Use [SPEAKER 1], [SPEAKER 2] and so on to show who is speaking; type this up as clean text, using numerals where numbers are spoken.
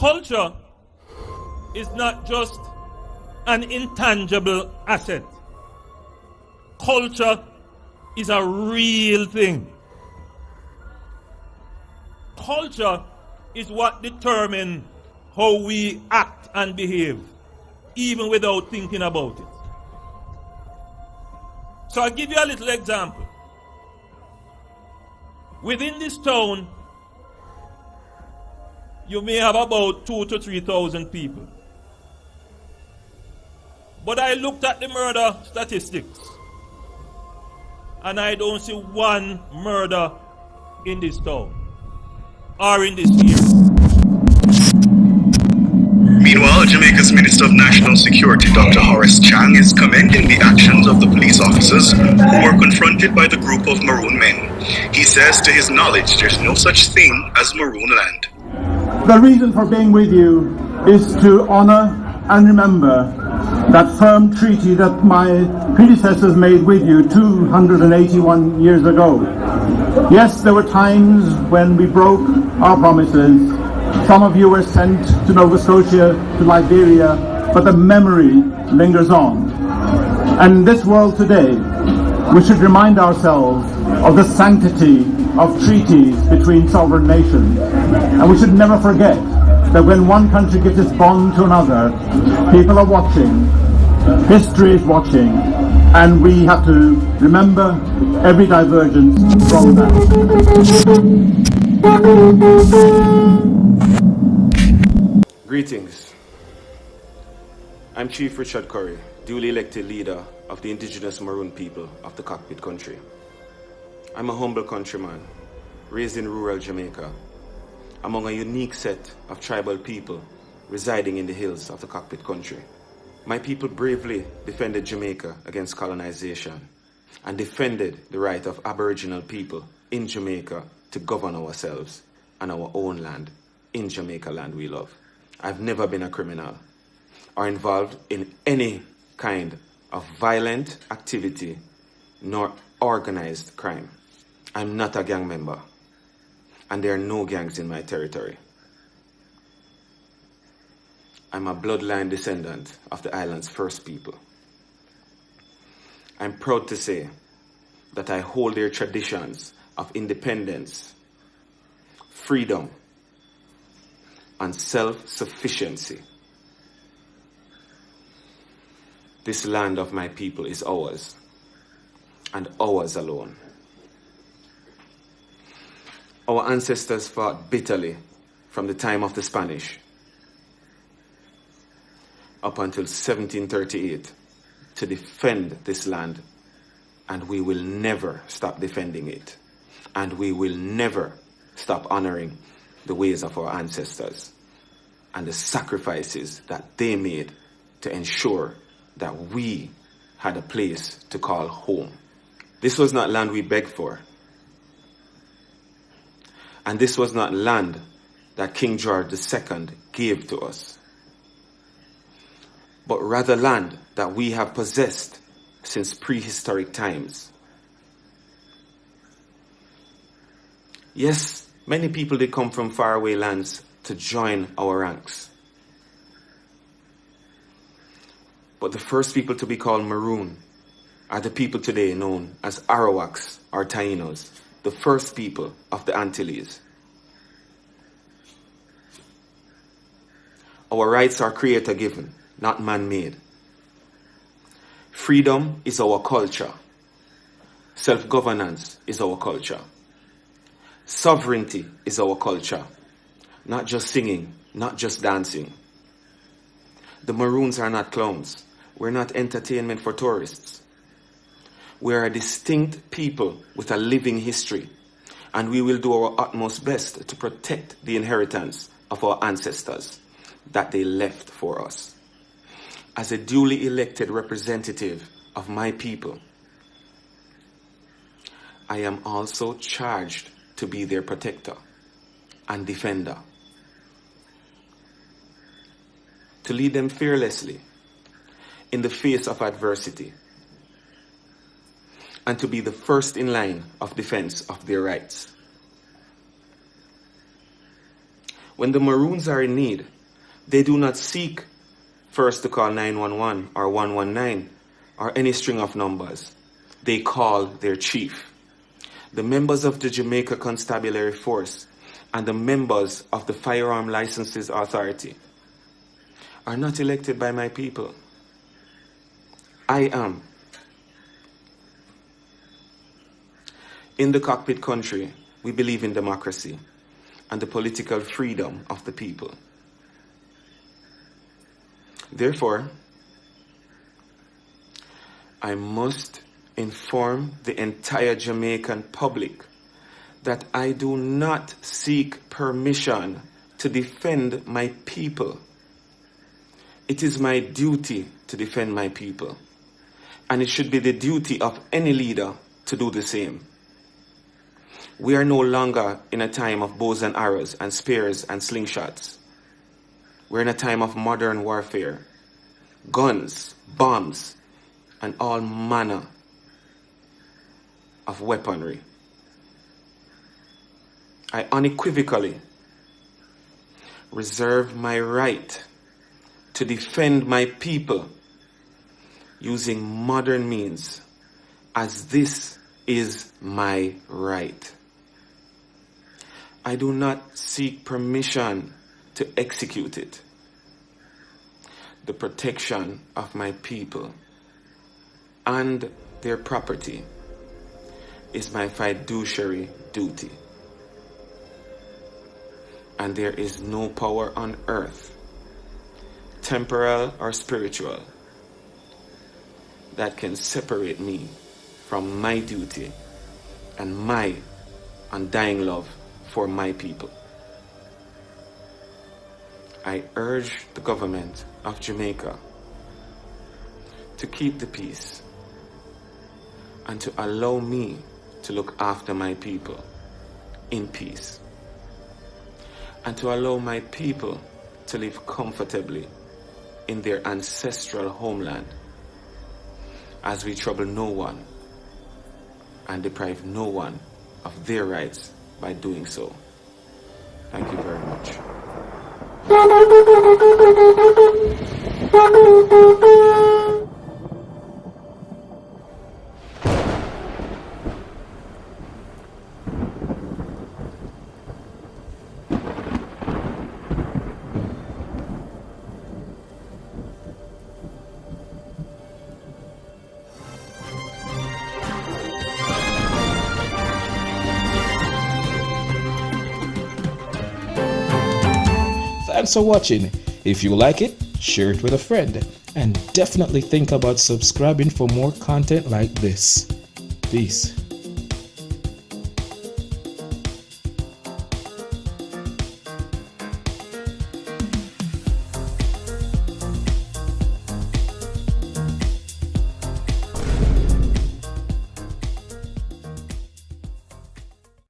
[SPEAKER 1] culture is not just an intangible asset. Culture is a real thing. Culture is what determines how we act and behave, even without thinking about it. So I'll give you a little example. Within this town, you may have about 2,000 to 3,000 people. But I looked at the murder statistics, and I don't see one murder in this town or in this year.
[SPEAKER 2] Meanwhile, Jamaica's Minister of National Security, Dr. Horace Chang, is commending the actions of the police officers who were confronted by the group of Maroon men. He says, to his knowledge, there's no such thing as Maroon land.
[SPEAKER 3] The reason for being with you is to honor and remember that firm treaty that my predecessors made with you 281 years ago. Yes, there were times when we broke our promises. Some of you were sent to Nova Scotia, to Liberia, but the memory lingers on. And in this world today, we should remind ourselves of the sanctity of treaties between sovereign nations. And we should never forget that when one country gives its bond to another, people are watching, history is watching, and we have to remember every divergence from that.
[SPEAKER 4] Greetings. I'm Chief Richard Currie, duly elected leader of the indigenous Maroon people of the Cockpit Country. I'm a humble countryman, raised in rural Jamaica, among a unique set of tribal people residing in the hills of the Cockpit Country. My people bravely defended Jamaica against colonization and defended the right of Aboriginal people in Jamaica to govern ourselves and our own land, in Jamaica land we love. I've never been a criminal or involved in any kind of violent activity nor organized crime. I'm not a gang member, and there are no gangs in my territory. I'm a bloodline descendant of the island's first people. I'm proud to say that I hold their traditions of independence, freedom, and self-sufficiency. This land of my people is ours, and ours alone. Our ancestors fought bitterly from the time of the Spanish up until 1738 to defend this land, and we will never stop defending it, and we will never stop honoring the ways of our ancestors and the sacrifices that they made to ensure that we had a place to call home. This was not land we begged for. And this was not land that King George II gave to us, but rather land that we have possessed since prehistoric times. Yes, many people did come from faraway lands to join our ranks. But the first people to be called Maroon are the people today known as Arawaks or Tainos, the first people of the Antilles. Our rights are creator-given, not man-made. Freedom is our culture. Self-governance is our culture. Sovereignty is our culture. Not just singing, not just dancing. The Maroons are not clowns. We're not entertainment for tourists. We are a distinct people with a living history, and we will do our utmost best to protect the inheritance of our ancestors that they left for us. As a duly elected representative of my people, I am also charged to be their protector and defender, to lead them fearlessly in the face of adversity, and to be the first in line of defense of their rights. When the Maroons are in need, they do not seek first to call 911 or 119 or any string of numbers. They call their chief. The members of the Jamaica Constabulary Force and the members of the Firearm Licenses Authority are not elected by my people. I am. In the cockpit country, we believe in democracy and the political freedom of the people. Therefore, I must inform the entire Jamaican public that I do not seek permission to defend my people. It is my duty to defend my people, and it should be the duty of any leader to do the same. We are no longer in a time of bows and arrows and spears and slingshots. We're in a time of modern warfare, guns, bombs, and all manner of weaponry. I unequivocally reserve my right to defend my people using modern means, as this is my right. I do not seek permission to execute it. The protection of my people and their property is my fiduciary duty. And there is no power on earth, temporal or spiritual, that can separate me from my duty and my undying love for my people. I urge the government of Jamaica to keep the peace and to allow me to look after my people in peace, and to allow my people to live comfortably in their ancestral homeland, as we trouble no one and deprive no one of their rights by doing so. Thank you very much.
[SPEAKER 5] Thanks for watching. If you like it, share it with a friend, and definitely think about subscribing for more content like this. Peace.